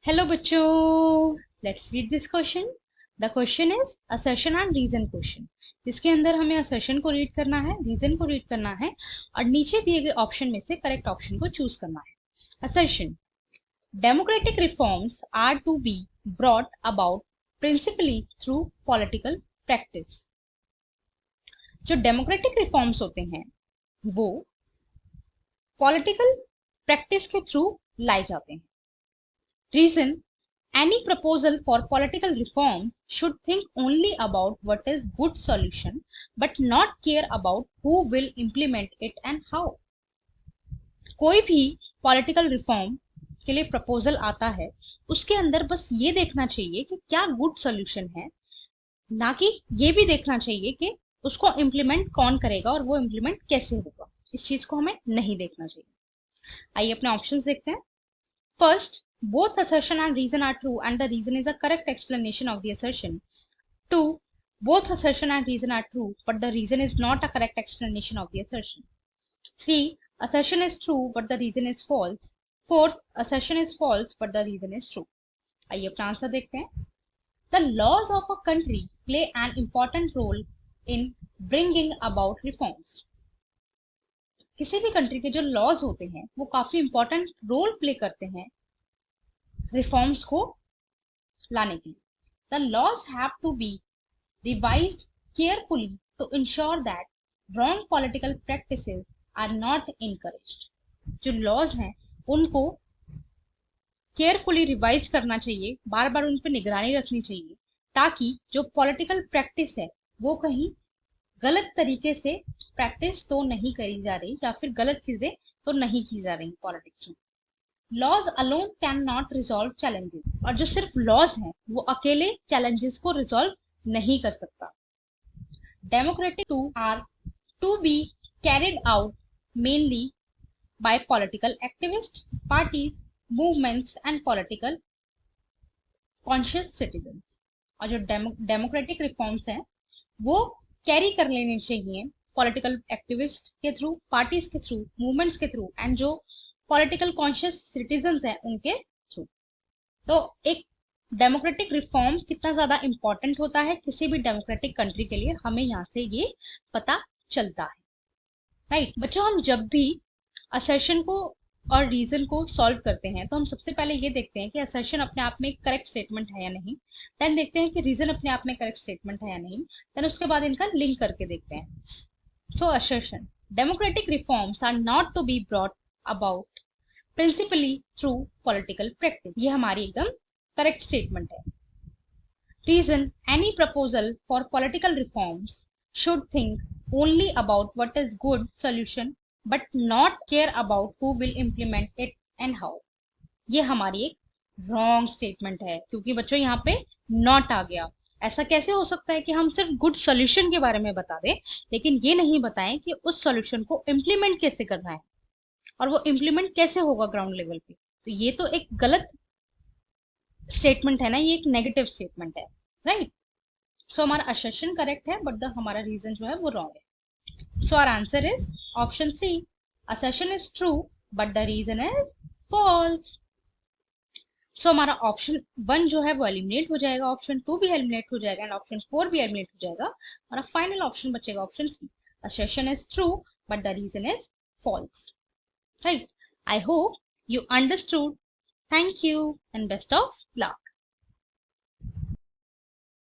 Hello बच्चों, let's read this question. The question is assertion and reason question. जिसके अंदर हमें असर्शन को रीड करना है, रीजन को रीड करना है और नीचे दिए गए ऑप्शन में से करेक्ट ऑप्शन को चूज करना है। Assertion: democratic reforms are to be brought about principally through political practice. जो डेमोक्रेटिक रिफॉर्म्स होते हैं वो पॉलिटिकल प्रैक्टिस के थ्रू लाए जाते हैं। Reason: any proposal for political reforms should think only about what is good solution but not care about who will implement it and how. कोई भी पॉलिटिकल रिफॉर्म के लिए प्रपोजल आता है, उसके अंदर बस ये देखना चाहिए कि क्या गुड सॉल्यूशन है, ना कि ये भी देखना चाहिए कि उसको इम्प्लीमेंट कौन करेगा और वो इम्प्लीमेंट कैसे होगा। इस चीज को हमें नहीं देखना चाहिए। आइए अपने ऑप्शंस देखते हैं। First, both assertion and reason are true and the reason is a correct explanation of the assertion. 2. Both assertion and reason are true but the reason is not a correct explanation of the assertion. 3. Assertion is true but the reason is false. 4th, assertion is false but the reason is true. आइए अपना answer देखते हैं। The laws of a country play an important role in bringing about reforms. किसी भी country के जो laws होते हैं वो काफी इंपॉर्टेंट रोल प्ले करते हैं रिफॉर्म्स को लाने के लिए। The laws have to be revised carefully to ensure that wrong political practices are not encouraged. जो लॉज हैं उनको केयरफुली रिवाइज करना चाहिए, बार बार उन पर निगरानी रखनी चाहिए ताकि जो पॉलिटिकल प्रैक्टिस है वो कहीं गलत तरीके से प्रैक्टिस तो नहीं करी जा रही या फिर गलत चीजें तो नहीं की जा रही पॉलिटिक्स में। Laws alone can not resolve challenges, और जो सिर्फ लॉज हैं वो अकेले चैलेंजेस को रिजॉल्व नहीं कर सकता। Democratic to are to be carried out mainly by political activist, parties, movements and political conscious citizen. और जो डेमोक्रेटिक रिफॉर्म्स हैं वो कैरी कर लेने चाहिए पॉलिटिकल एक्टिविस्ट के थ्रू, पार्टीज के थ्रू, मूवमेंट्स के थ्रू एंड जो पॉलिटिकल कॉन्शियस सिटीजन हैं उनके थ्रू। तो एक डेमोक्रेटिक रिफॉर्म कितना ज्यादा इंपॉर्टेंट होता है किसी भी डेमोक्रेटिक कंट्री के लिए, हमें यहाँ से ये पता चलता है। राइट बच्चों, हम जब भी असर्शन को और रीजन को सॉल्व करते हैं तो हम सबसे पहले ये देखते हैं कि असर्शन अपने आप में एक करेक्ट स्टेटमेंट है या नहीं, देन देखते हैं कि रीजन अपने आप में करेक्ट स्टेटमेंट है या नहीं, देन उसके बाद इनका लिंक करके देखते हैं। So assertion: democratic reforms are not to be brought about principally through political practice, ये हमारी एकदम करेक्ट स्टेटमेंट है। Reason: any proposal for political reforms should think only about what is good solution but not care about who will implement it and how, ये हमारी एक wrong statement है क्योंकि बच्चों यहाँ पे नॉट आ गया। ऐसा कैसे हो सकता है कि हम सिर्फ गुड सॉल्यूशन के बारे में बता दें लेकिन ये नहीं बताएं कि उस सॉल्यूशन को इम्प्लीमेंट कैसे करना है और वो इम्प्लीमेंट कैसे होगा ग्राउंड लेवल पे। तो ये तो एक गलत स्टेटमेंट है ना, ये एक नेगेटिव स्टेटमेंट है। राइट, सो हमारा असर्शन करेक्ट है बट हमारा रीजन जो है वो रॉन्ग है। So our answer is option 3, assertion is true but the reason is false. So हमारा ऑप्शन 1 जो है वो एलिमिनेट हो जाएगा, ऑप्शन 2 भी एलिमिनेट हो जाएगा एंड ऑप्शन 4 भी एलिमिनेट हो जाएगा। हमारा फाइनल ऑप्शन बचेगा option 3, assertion is true but the reason is false. Right, I hope you understood. Thank you and best of luck.